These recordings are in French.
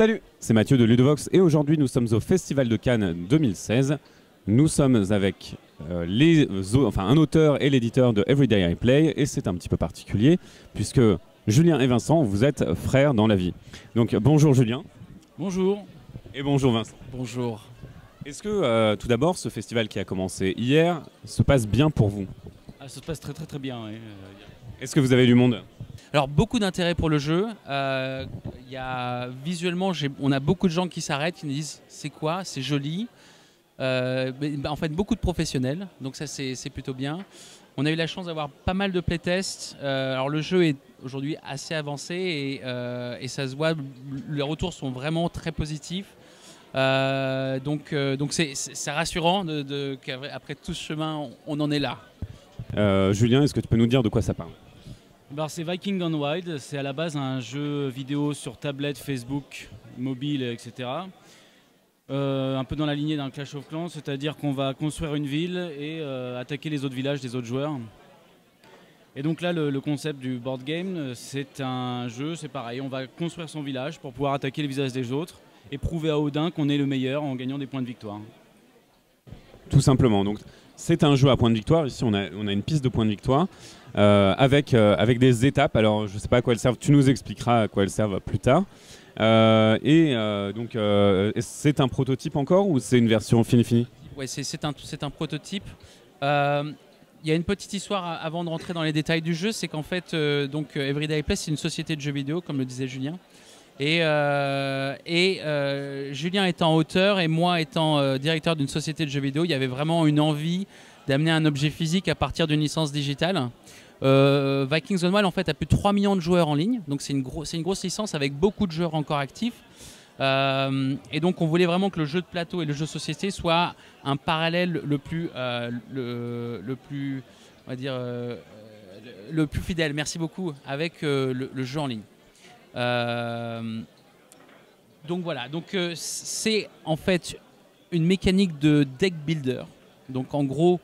Salut, c'est Mathieu de Ludovox et aujourd'hui nous sommes au Festival de Cannes 2016. Nous sommes avec un auteur et l'éditeur de Everyday I Play et c'est un petit peu particulier puisque Julien et Vincent, vous êtes frères dans la vie. Donc bonjour Julien. Bonjour. Et bonjour Vincent. Bonjour. Est-ce que tout d'abord ce festival qui a commencé hier se passe bien pour vous? Ça se passe très bien. Oui. Est-ce que vous avez du monde? Alors beaucoup d'intérêt pour le jeu. Visuellement, on a beaucoup de gens qui s'arrêtent, qui nous disent c'est quoi, c'est joli. En fait, beaucoup de professionnels, donc ça c'est plutôt bien. On a eu la chance d'avoir pas mal de playtests. Alors le jeu est aujourd'hui assez avancé et ça se voit, les retours sont vraiment très positifs. Donc c'est rassurant qu'après tout ce chemin, on en est là. Julien, est-ce que tu peux nous dire de quoi ça parle? Alors, c'est Viking Gone Wild, c'est à la base un jeu vidéo sur tablette, Facebook, mobile, etc. Un peu dans la lignée d'un Clash of Clans, c'est-à-dire qu'on va construire une ville et attaquer les autres villages des autres joueurs. Et donc là, le concept du board game, c'est un jeu, c'est pareil, on va construire son village pour pouvoir attaquer les villages des autres et prouver à Odin qu'on est le meilleur en gagnant des points de victoire. Tout simplement. Donc, c'est un jeu à points de victoire. Ici, on a une piste de points de victoire avec des étapes. Alors, je ne sais pas à quoi elles servent. Tu nous expliqueras à quoi elles servent plus tard. Donc, c'est un prototype encore ou c'est une version finie? Ouais, c'est un prototype. Il y a une petite histoire avant de rentrer dans les détails du jeu. C'est qu'en fait, Everyday Play, c'est une société de jeux vidéo, comme le disait Julien. Julien étant auteur et moi étant directeur d'une société de jeux vidéo, il y avait vraiment une envie d'amener un objet physique à partir d'une licence digitale. Vikings Gone Wild en fait a plus de 3 millions de joueurs en ligne, donc c'est une grosse licence avec beaucoup de joueurs encore actifs. Et donc on voulait vraiment que le jeu de plateau et le jeu de société soient un parallèle le plus fidèle, merci beaucoup, avec le jeu en ligne. Donc voilà, c'est en fait une mécanique de deck builder. Donc en gros,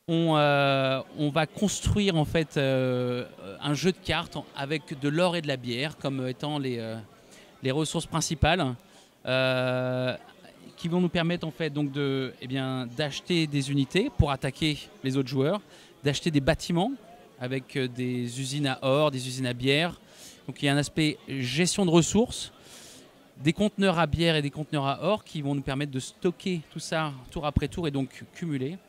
on va construire en fait un jeu de cartes avec de l'or et de la bière comme étant les ressources principales qui vont nous permettre en fait donc d'acheter des unités pour attaquer les autres joueurs, d'acheter des bâtiments avec des usines à or, des usines à bière. Donc il y a un aspect gestion de ressources, des conteneurs à bière et des conteneurs à or qui vont nous permettre de stocker tout ça tour après tour et donc cumuler.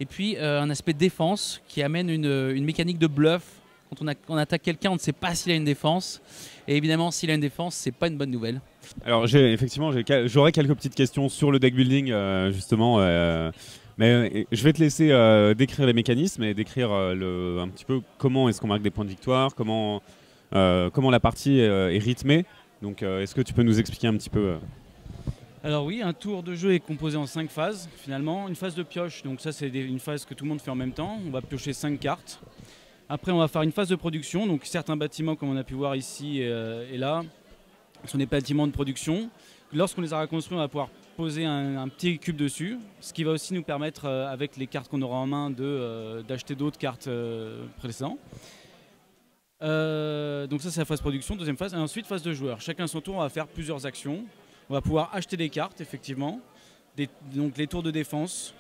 Et puis un aspect défense qui amène une mécanique de bluff. Quand on attaque quelqu'un, on ne sait pas s'il a une défense. Et évidemment, s'il a une défense, c'est pas une bonne nouvelle. Alors j'aurais quelques petites questions sur le deck building justement. Mais je vais te laisser décrire les mécanismes et décrire un petit peu comment est-ce qu'on marque des points de victoire, comment la partie est rythmée. Donc est-ce que tu peux nous expliquer un petit peu Alors oui, un tour de jeu est composé en 5 phases finalement. Une phase de pioche, donc ça c'est une phase que tout le monde fait en même temps. On va piocher 5 cartes. Après on va faire une phase de production, donc certains bâtiments comme on a pu voir ici et là sont des bâtiments de production. Lorsqu'on les aura construits, on va pouvoir poser un petit cube dessus, ce qui va aussi nous permettre avec les cartes qu'on aura en main d'acheter d'autres cartes précédentes. Donc ça c'est la phase production, deuxième phase, et ensuite phase de joueur. Chacun son tour, on va faire plusieurs actions. On va pouvoir acheter des cartes effectivement, donc les tours de défense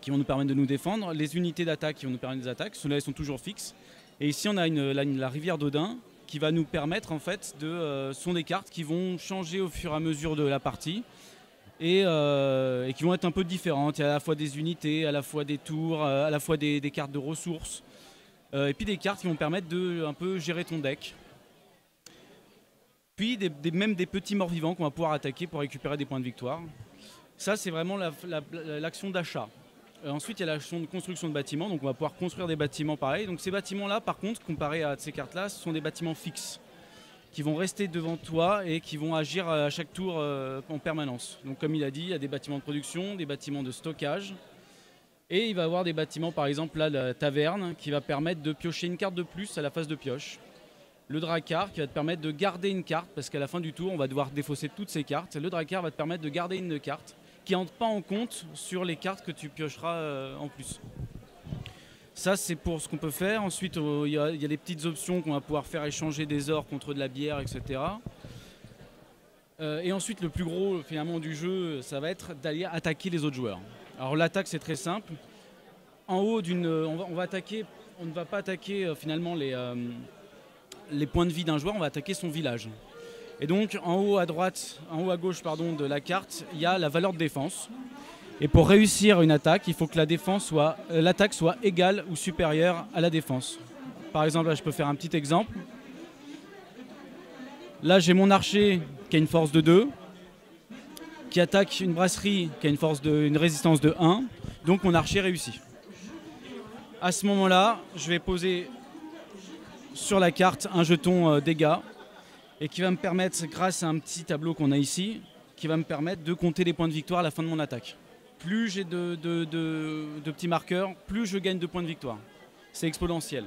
qui vont nous permettre de nous défendre, les unités d'attaque qui vont nous permettre des attaques, ceux-là ils sont toujours fixes. Et ici on a la rivière d'Odin qui va nous permettre en fait sont des cartes qui vont changer au fur et à mesure de la partie et qui vont être un peu différentes. Il y a à la fois des unités, à la fois des tours, à la fois des cartes de ressources. Et puis des cartes qui vont permettre de un peu gérer ton deck. Puis même des petits morts vivants qu'on va pouvoir attaquer pour récupérer des points de victoire. Ça c'est vraiment l'action d'achat. Ensuite il y a l'action de construction de bâtiments, donc on va pouvoir construire des bâtiments pareils. Donc ces bâtiments là par contre, comparés à ces cartes là, ce sont des bâtiments fixes qui vont rester devant toi et qui vont agir à chaque tour en permanence. Donc comme il a dit, il y a des bâtiments de production, des bâtiments de stockage. Et il va y avoir des bâtiments, par exemple là, la taverne, qui va permettre de piocher une carte de plus à la phase de pioche. Le dracar qui va te permettre de garder une carte, parce qu'à la fin du tour, on va devoir défausser toutes ces cartes. Le dracar va te permettre de garder une carte qui n'entre pas en compte sur les cartes que tu piocheras en plus. Ça, c'est pour ce qu'on peut faire. Ensuite, il y a des petites options qu'on va pouvoir faire échanger des ors contre de la bière, etc. Et ensuite, le plus gros finalement du jeu, ça va être d'aller attaquer les autres joueurs. Alors l'attaque, c'est très simple. En haut on va attaquer, on ne va pas attaquer finalement les points de vie d'un joueur, on va attaquer son village. Et donc en haut à droite, en haut à gauche pardon, de la carte, il y a la valeur de défense. Et pour réussir une attaque, il faut que l'attaque soit égale ou supérieure à la défense. Par exemple, là, je peux faire un petit exemple. Là, j'ai mon archer qui a une force de 2, qui attaque une brasserie qui a une résistance de 1. Donc mon archer réussit. À ce moment-là, je vais poser sur la carte un jeton dégâts et qui va me permettre, grâce à un petit tableau qu'on a ici, qui va me permettre de compter les points de victoire à la fin de mon attaque. Plus j'ai de petits marqueurs, plus je gagne de points de victoire. C'est exponentiel.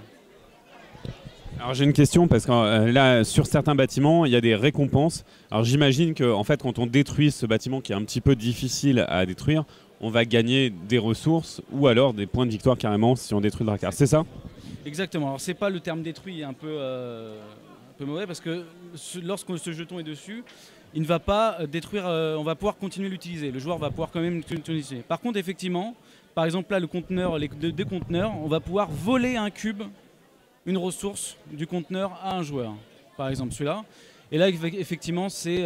Alors j'ai une question parce que là sur certains bâtiments il y a des récompenses. Alors j'imagine que en fait quand on détruit ce bâtiment qui est un petit peu difficile à détruire, on va gagner des ressources ou alors des points de victoire carrément si on détruit le Drakkar. C'est ça? Exactement. Alors c'est pas le terme détruit un peu mauvais parce que lorsque ce jeton est dessus, il ne va pas détruire, on va pouvoir continuer à l'utiliser. Le joueur va pouvoir quand même l'utiliser. Par contre, effectivement, par exemple là, le conteneur, les deux conteneurs, on va pouvoir voler un cube, une ressource du conteneur à un joueur. Par exemple celui-là. Et là, effectivement, c'est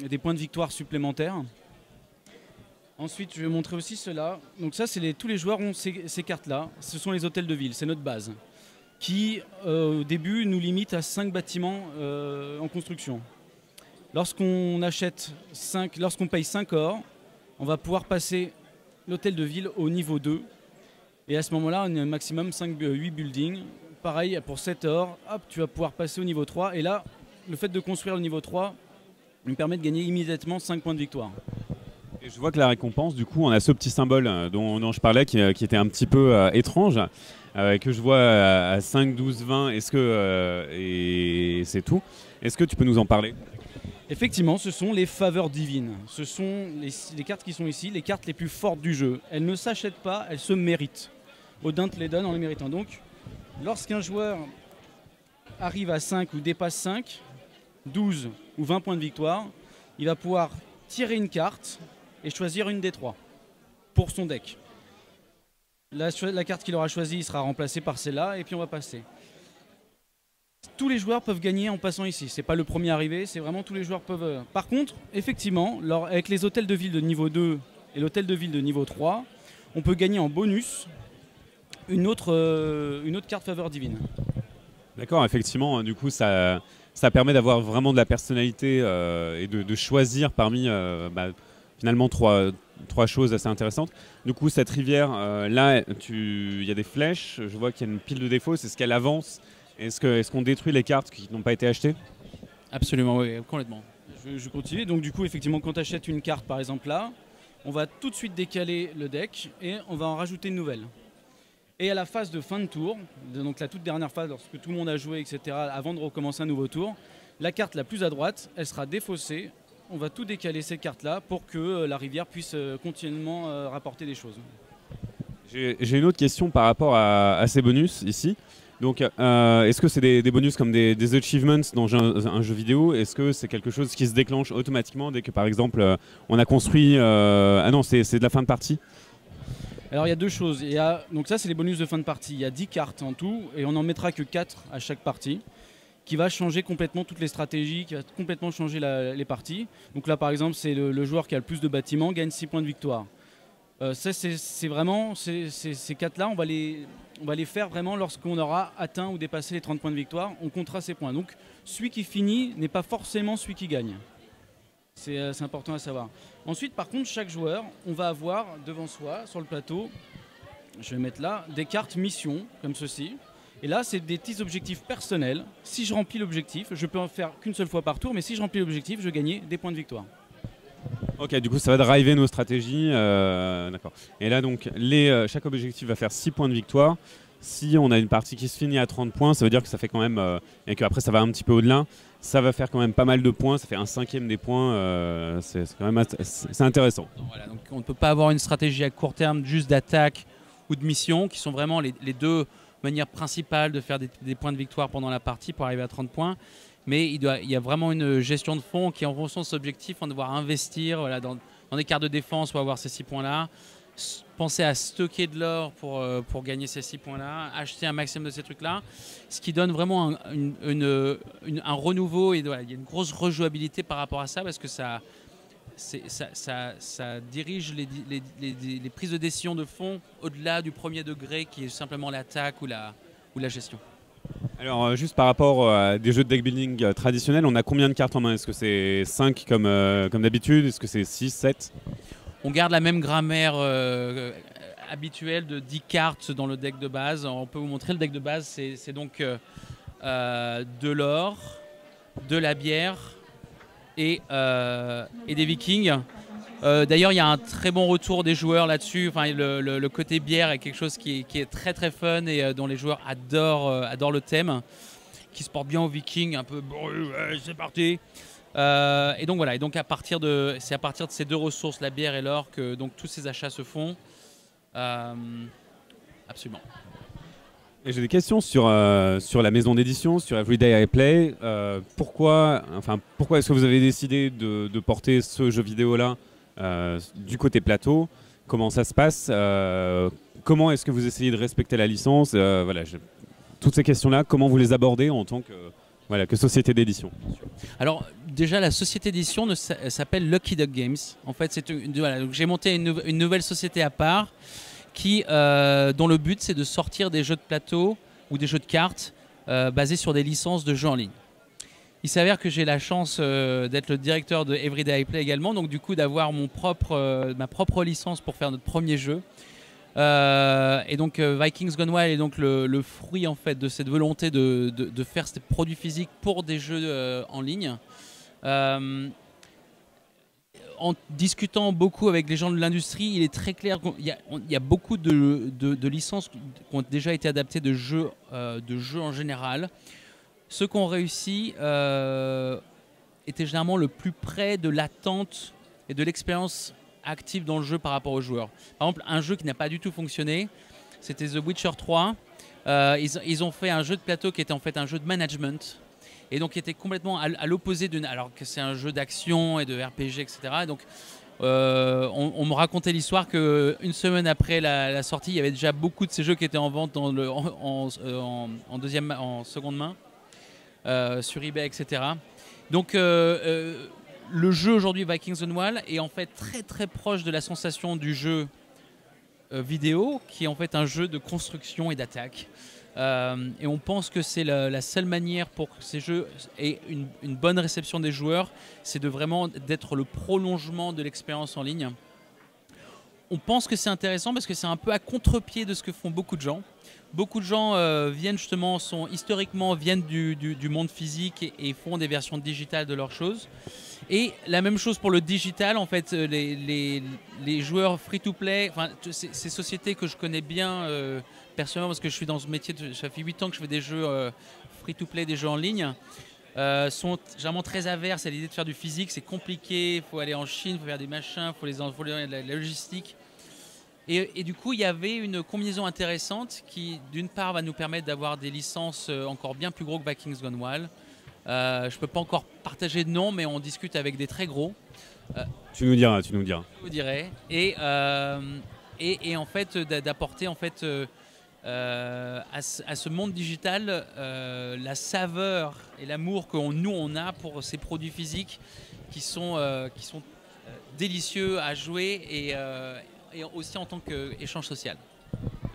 des points de victoire supplémentaires. Ensuite, je vais montrer aussi cela. Donc ça, tous les joueurs ont ces cartes-là. Ce sont les hôtels de ville, c'est notre base. Qui, au début, nous limite à 5 bâtiments en construction. Lorsqu'on paye 5 ors, on va pouvoir passer l'hôtel de ville au niveau 2. Et à ce moment-là, on a un maximum 8 buildings. Pareil, pour 7 ors, hop, tu vas pouvoir passer au niveau 3. Et là, le fait de construire le niveau 3 nous permet de gagner immédiatement 5 points de victoire. Et je vois que la récompense, du coup, on a ce petit symbole dont je parlais qui était un petit peu étrange, que je vois à 5, 12, 20. Et c'est tout. Est-ce que tu peux nous en parler? Effectivement, ce sont les faveurs divines. Ce sont les cartes qui sont ici, les cartes les plus fortes du jeu. Elles ne s'achètent pas, elles se méritent. Odin te les donne en les méritant. Donc, lorsqu'un joueur arrive à 5 ou dépasse 5, 12 ou 20 points de victoire, il va pouvoir tirer une carte et choisir une des 3 pour son deck. La carte qu'il aura choisie sera remplacée par celle-là et puis on va passer. Tous les joueurs peuvent gagner en passant ici. C'est pas le premier arrivé, c'est vraiment tous les joueurs peuvent. Par contre, effectivement, avec les hôtels de ville de niveau 2 et l'hôtel de ville de niveau 3, on peut gagner en bonus une autre carte faveur divine. D'accord, effectivement, du coup ça permet d'avoir vraiment de la personnalité et de choisir parmi finalement trois choses assez intéressantes. Du coup, cette rivière, là, il y a des flèches, je vois qu'il y a une pile de défauts, c'est ce qu'elle avance. Est-ce qu'on détruit les cartes qui n'ont pas été achetées? Absolument, oui, complètement. Je continue. Donc du coup, effectivement, quand tu achètes une carte, par exemple là, on va tout de suite décaler le deck et on va en rajouter une nouvelle. Et à la phase de fin de tour, donc la toute dernière phase, lorsque tout le monde a joué, etc., avant de recommencer un nouveau tour, la carte la plus à droite, elle sera défaussée. On va tout décaler ces cartes-là pour que la rivière puisse continuellement rapporter des choses. J'ai une autre question par rapport à ces bonus ici. Donc, est-ce que c'est des bonus comme des achievements dans un jeu vidéo? Est-ce que c'est quelque chose qui se déclenche automatiquement dès que, par exemple, on a construit... Ah non, c'est de la fin de partie? Alors, il y a deux choses. Donc ça, c'est les bonus de fin de partie. Il y a 10 cartes en tout, et on n'en mettra que 4 à chaque partie, qui va changer complètement toutes les stratégies, qui va complètement changer les parties. Donc là, par exemple, c'est le joueur qui a le plus de bâtiments gagne 6 points de victoire. C'est vraiment ces 4-là, on va les faire vraiment lorsqu'on aura atteint ou dépassé les 30 points de victoire. On comptera ces points. Donc celui qui finit n'est pas forcément celui qui gagne. C'est important à savoir. Ensuite, par contre, chaque joueur, on va avoir devant soi, sur le plateau, je vais mettre là, des cartes missions, comme ceci. Et là, c'est des petits objectifs personnels. Si je remplis l'objectif, je peux en faire qu'une seule fois par tour, mais si je remplis l'objectif, je gagne des points de victoire. Ok, du coup, ça va driver nos stratégies. D'accord. Et là, donc, chaque objectif va faire 6 points de victoire. Si on a une partie qui se finit à 30 points, ça veut dire que ça fait quand même, et qu'après ça va un petit peu au-delà, ça va faire quand même pas mal de points, ça fait 1/5 des points, c'est quand même c'est intéressant. Voilà, donc on ne peut pas avoir une stratégie à court terme juste d'attaque ou de mission, qui sont vraiment les deux manière principale de faire des points de victoire pendant la partie pour arriver à 30 points. Mais il y a vraiment une gestion de fond qui, en fonction de cet objectif, on va devoir investir voilà, dans des cartes de défense pour avoir ces 6 points-là. Penser à stocker de l'or pour gagner ces 6 points-là, acheter un maximum de ces trucs-là, ce qui donne vraiment un renouveau et voilà, il y a une grosse rejouabilité par rapport à ça parce que ça dirige les prises de décision de fond au-delà du premier degré qui est simplement l'attaque ou la gestion. Alors juste par rapport à des jeux de deck building traditionnels, on a combien de cartes en main? Est-ce que c'est 5 comme d'habitude? Est-ce que c'est 6, 7? On garde la même grammaire habituelle de 10 cartes dans le deck de base. On peut vous montrer le deck de base, c'est donc de l'or, de la bière et des vikings. D'ailleurs, il y a un très bon retour des joueurs là-dessus. Enfin, le côté bière est quelque chose qui est très très fun et dont les joueurs adorent le thème, qui se porte bien aux vikings, un peu c'est parti. Et donc voilà, et donc c'est à partir de ces deux ressources, la bière et l'or, que donc tous ces achats se font. Absolument. Et j'ai des questions sur la maison d'édition, sur Everyday I Play. Pourquoi est-ce que vous avez décidé de porter ce jeu vidéo-là du côté plateau? Comment ça se passe? Comment est-ce que vous essayez de respecter la licence? Voilà, toutes ces questions-là, comment vous les abordez en tant que société d'édition? Alors déjà, la société d'édition s'appelle Lucky Duck Games. En fait, donc j'ai monté une nouvelle société à part dont le but c'est de sortir des jeux de plateau ou des jeux de cartes basés sur des licences de jeux en ligne. Il s'avère que j'ai la chance d'être le directeur de Everyday I Play également, donc du coup d'avoir ma propre licence pour faire notre premier jeu. Et donc Vikings Gone Wild est donc le fruit en fait de cette volonté de faire ces produits physiques pour des jeux en ligne. En discutant beaucoup avec les gens de l'industrie, il est très clair qu'il y a beaucoup de licences qui ont déjà été adaptées de jeux en général. Ceux qui ont réussi étaient généralement le plus près de l'attente et de l'expérience active dans le jeu par rapport aux joueurs. Par exemple, un jeu qui n'a pas du tout fonctionné, c'était The Witcher 3. Ils ont fait un jeu de plateau qui était en fait un jeu de management. Et donc qui était complètement à l'opposé alors que c'est un jeu d'action et de RPG, etc. Et donc on me racontait l'histoire qu'une semaine après la sortie, il y avait déjà beaucoup de ces jeux qui étaient en vente en seconde main, sur eBay, etc. Donc le jeu aujourd'hui Vikings Gone Wild est en fait très très proche de la sensation du jeu vidéo, qui est en fait un jeu de construction et d'attaque. Et on pense que c'est la seule manière pour que ces jeux aient une bonne réception des joueurs, c'est d'être le prolongement de l'expérience en ligne. On pense que c'est intéressant parce que c'est un peu à contre-pied de ce que font beaucoup de gens. Beaucoup de gens historiquement viennent du monde physique et font des versions digitales de leurs choses. Et la même chose pour le digital, en fait, les joueurs free-to-play, ces sociétés que je connais bien personnellement parce que je suis dans ce métier, ça fait 8 ans que je fais des jeux free-to-play, des jeux en ligne, sont généralement très averses à l'idée de faire du physique. C'est compliqué, il faut aller en Chine, il faut faire des machins, il faut la logistique. Et du coup, il y avait une combinaison intéressante qui, d'une part, va nous permettre d'avoir des licences encore bien plus gros que Vikings Gone Wild. Je ne peux pas encore partager de nom, mais on discute avec des très gros. Tu nous diras. Je vous dirai. Et en fait, d'apporter en fait, à ce monde digital la saveur et l'amour que nous on a pour ces produits physiques qui sont délicieux à jouer et aussi en tant qu'échange social.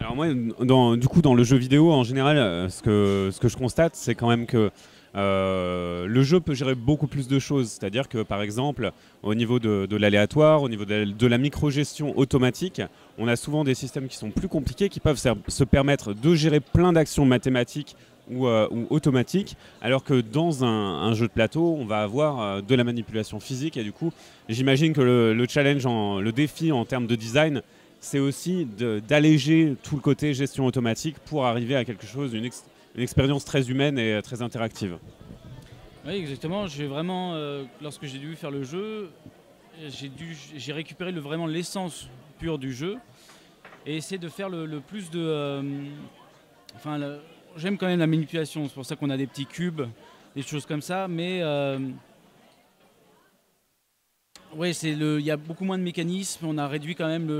Alors moi, dans le jeu vidéo en général, ce que je constate, c'est quand même que le jeu peut gérer beaucoup plus de choses. C'est-à-dire que par exemple, au niveau de l'aléatoire, au niveau de la micro-gestion automatique, on a souvent des systèmes qui sont plus compliqués, qui peuvent se permettre de gérer plein d'actions mathématiques ou automatiques, alors que dans un jeu de plateau, on va avoir de la manipulation physique. Et du coup, j'imagine que le challenge, le défi en termes de design, c'est aussi d'alléger tout le côté gestion automatique pour arriver à quelque chose, une expérience très humaine et très interactive. Oui, exactement. J'ai vraiment, lorsque j'ai dû faire le jeu, j'ai récupéré vraiment l'essence pure du jeu et essayer de faire le plus Enfin, j'aime quand même la manipulation, c'est pour ça qu'on a des petits cubes, des choses comme ça, mais ouais, il y a beaucoup moins de mécanismes, on a réduit quand même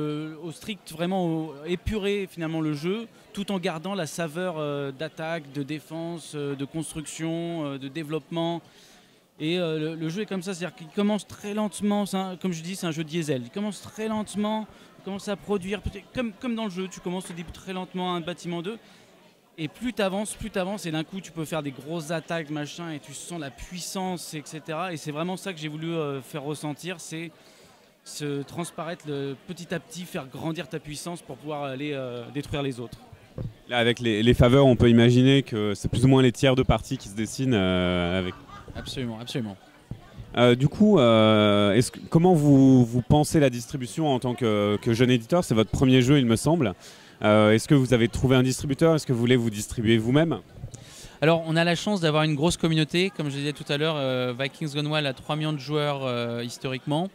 au strict, vraiment épuré finalement le jeu, tout en gardant la saveur d'attaque, de défense, de construction, de développement. Et le jeu est comme ça, c'est-à-dire qu'il commence très lentement, comme je dis, c'est un jeu diesel, il commence très lentement, il commence à produire, comme dans le jeu, tu commences au début très lentement un bâtiment 2. Et plus tu avances, et d'un coup tu peux faire des grosses attaques, machin, et tu sens la puissance, etc. Et c'est vraiment ça que j'ai voulu faire ressentir, c'est se transparaître petit à petit, faire grandir ta puissance pour pouvoir aller détruire les autres. Là, avec les faveurs, on peut imaginer que c'est plus ou moins les tiers de partie qui se dessinent avec. Absolument, absolument. Du coup, comment vous pensez la distribution en tant que jeune éditeur? C'est votre premier jeu, il me semble. Est-ce que vous avez trouvé un distributeur? Est-ce que vous voulez vous distribuer vous-même? Alors, on a la chance d'avoir une grosse communauté. Comme je disais tout à l'heure, Vikings Gone Wild a 3 millions de joueurs historiquement.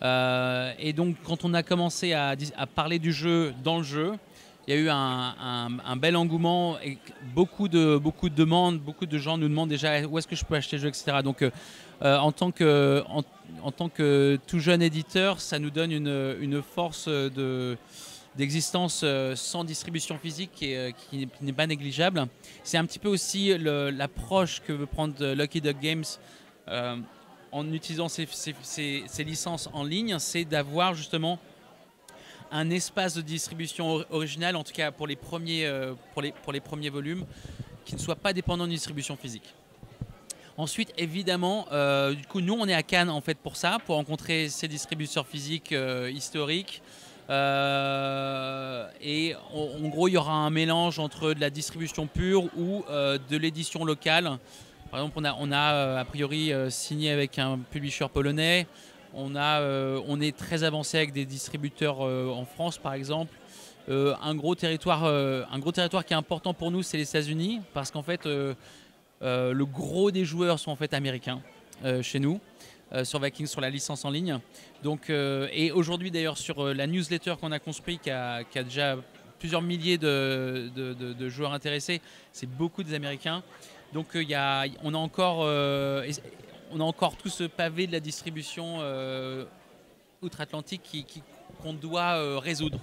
Et donc, quand on a commencé à parler du jeu dans le jeu, il y a eu un bel engouement et beaucoup de demandes. Beaucoup de gens nous demandent déjà où est-ce que je peux acheter le jeu, etc. Donc, en tant que tout jeune éditeur, ça nous donne une force d'existence sans distribution physique qui n'est pas négligeable. C'est un petit peu aussi l'approche que veut prendre Lucky Duck Games en utilisant ces licences en ligne, c'est d'avoir justement un espace de distribution original, en tout cas pour les premiers volumes, qui ne soit pas dépendant d'une distribution physique. Ensuite, évidemment, du coup, nous, on est à Cannes en fait pour ça, pour rencontrer ces distributeurs physiques historiques. Et en gros, il y aura un mélange entre de la distribution pure ou de l'édition locale. Par exemple, on a a priori signé avec un publisher polonais. On est très avancé avec des distributeurs en France, par exemple. Un gros territoire qui est important pour nous, c'est les États-Unis, parce qu'en fait, le gros des joueurs sont en fait américains chez nous. Sur Vikings, sur la licence en ligne. Donc, et aujourd'hui d'ailleurs sur la newsletter qu'on a construit qui a déjà plusieurs milliers de joueurs intéressés, c'est beaucoup des Américains. Donc on a encore tout ce pavé de la distribution outre-Atlantique qu'on doit résoudre.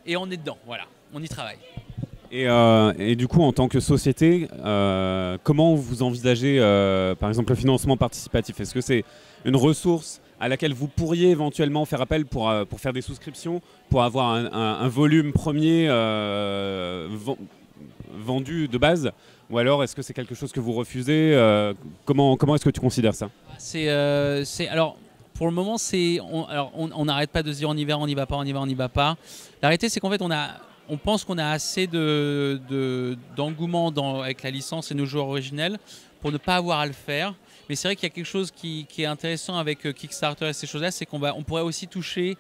Et on est dedans, voilà, on y travaille. Et du coup, en tant que société, comment vous envisagez, par exemple, le financement participatif? Est-ce que c'est une ressource à laquelle vous pourriez éventuellement faire appel pour faire des souscriptions, pour avoir un volume premier vendu de base? Ou alors, est-ce que c'est quelque chose que vous refusez? Comment est-ce que tu considères ça? Alors, pour le moment, on n'arrête pas de se dire on y va, on n'y va pas, on y va, on n'y va pas. La réalité, c'est qu'en fait, on pense qu'on a assez d'engouement avec la licence et nos joueurs originels pour ne pas avoir à le faire. Mais c'est vrai qu'il y a quelque chose qui est intéressant avec Kickstarter et ces choses-là, c'est qu'on pourrait aussi toucher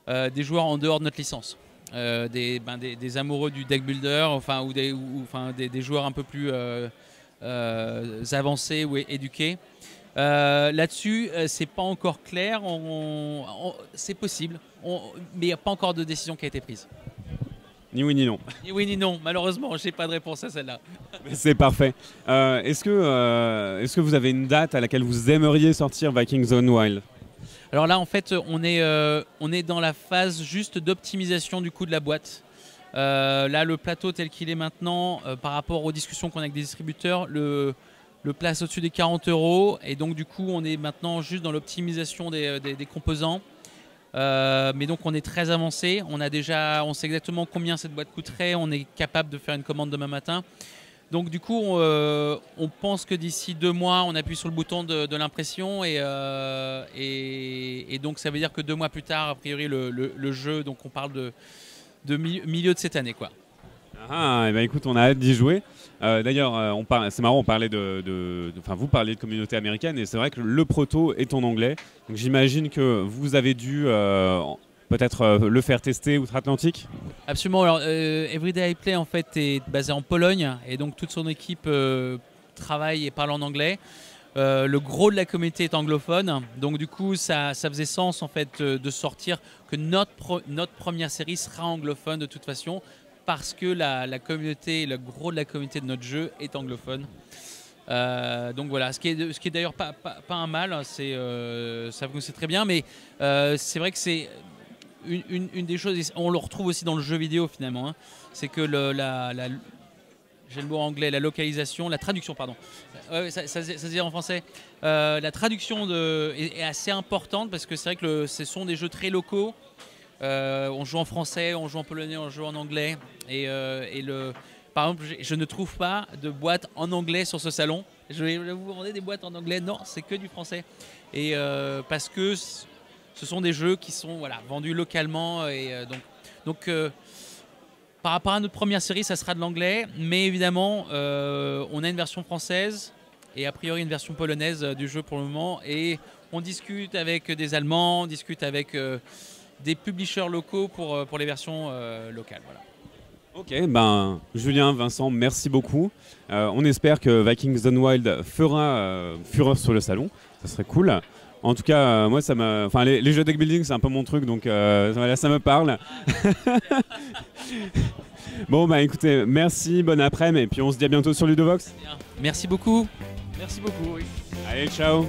des joueurs en dehors de notre licence. Des amoureux du deck builder, ou des joueurs un peu plus avancés ou éduqués. Là-dessus, c'est pas encore clair. C'est possible, mais il n'y a pas encore de décision qui a été prise. Ni oui ni non. Ni oui ni non, malheureusement, je n'ai pas de réponse à celle-là. C'est parfait. Est-ce que vous avez une date à laquelle vous aimeriez sortir Vikings Gone Wild? Alors là, en fait, on est dans la phase juste d'optimisation du coût de la boîte. Là, le plateau tel qu'il est maintenant, par rapport aux discussions qu'on a avec des distributeurs, le place au-dessus des 40 €. Et donc, du coup, on est maintenant juste dans l'optimisation des composants. Mais donc on est très avancé, on sait exactement combien cette boîte coûterait, on est capable de faire une commande demain matin. Donc du coup on pense que d'ici 2 mois on appuie sur le bouton de l'impression et donc ça veut dire que 2 mois plus tard a priori le jeu, donc on parle de milieu de cette année quoi. Ah, et ben écoute, on a hâte d'y jouer. D'ailleurs, c'est marrant, vous parlez de communauté américaine et c'est vrai que le proto est en anglais. Donc j'imagine que vous avez dû peut-être le faire tester outre-Atlantique. Absolument. Alors, Everyday I Play en fait est basé en Pologne et donc toute son équipe travaille et parle en anglais. Le gros de la communauté est anglophone, donc du coup ça faisait sens en fait de sortir que notre première série sera anglophone de toute façon. parce que la communauté, le gros de la communauté de notre jeu est anglophone. Donc voilà, ce qui est d'ailleurs pas un mal, hein, ça fonctionne très bien, mais c'est vrai que c'est une des choses, on le retrouve aussi dans le jeu vidéo finalement, hein, c'est que j'ai le mot anglais, la localisation, la traduction, pardon. Ça se dit en français. La traduction est assez importante parce que c'est vrai que ce sont des jeux très locaux. On joue en français, on joue en polonais, on joue en anglais. Par exemple, je ne trouve pas de boîte en anglais sur ce salon. Je vais vous demander des boîtes en anglais. Non, c'est que du français. Et parce que ce sont des jeux qui sont vendus localement. Donc par rapport à notre première série, ça sera de l'anglais, mais évidemment, on a une version française et a priori une version polonaise du jeu pour le moment. Et on discute avec des Allemands, on discute avec des publishers locaux pour les versions locales. Voilà. Ok, ben Julien, Vincent, merci beaucoup. On espère que Vikings Gone Wild fera fureur sur le salon. Ça serait cool. En tout cas, moi, les jeux deck building, c'est un peu mon truc, donc ça me parle. Bon, bah écoutez, merci, bon après-midi, et puis on se dit à bientôt sur Ludovox. Merci beaucoup. Merci beaucoup. Oui. Allez, ciao.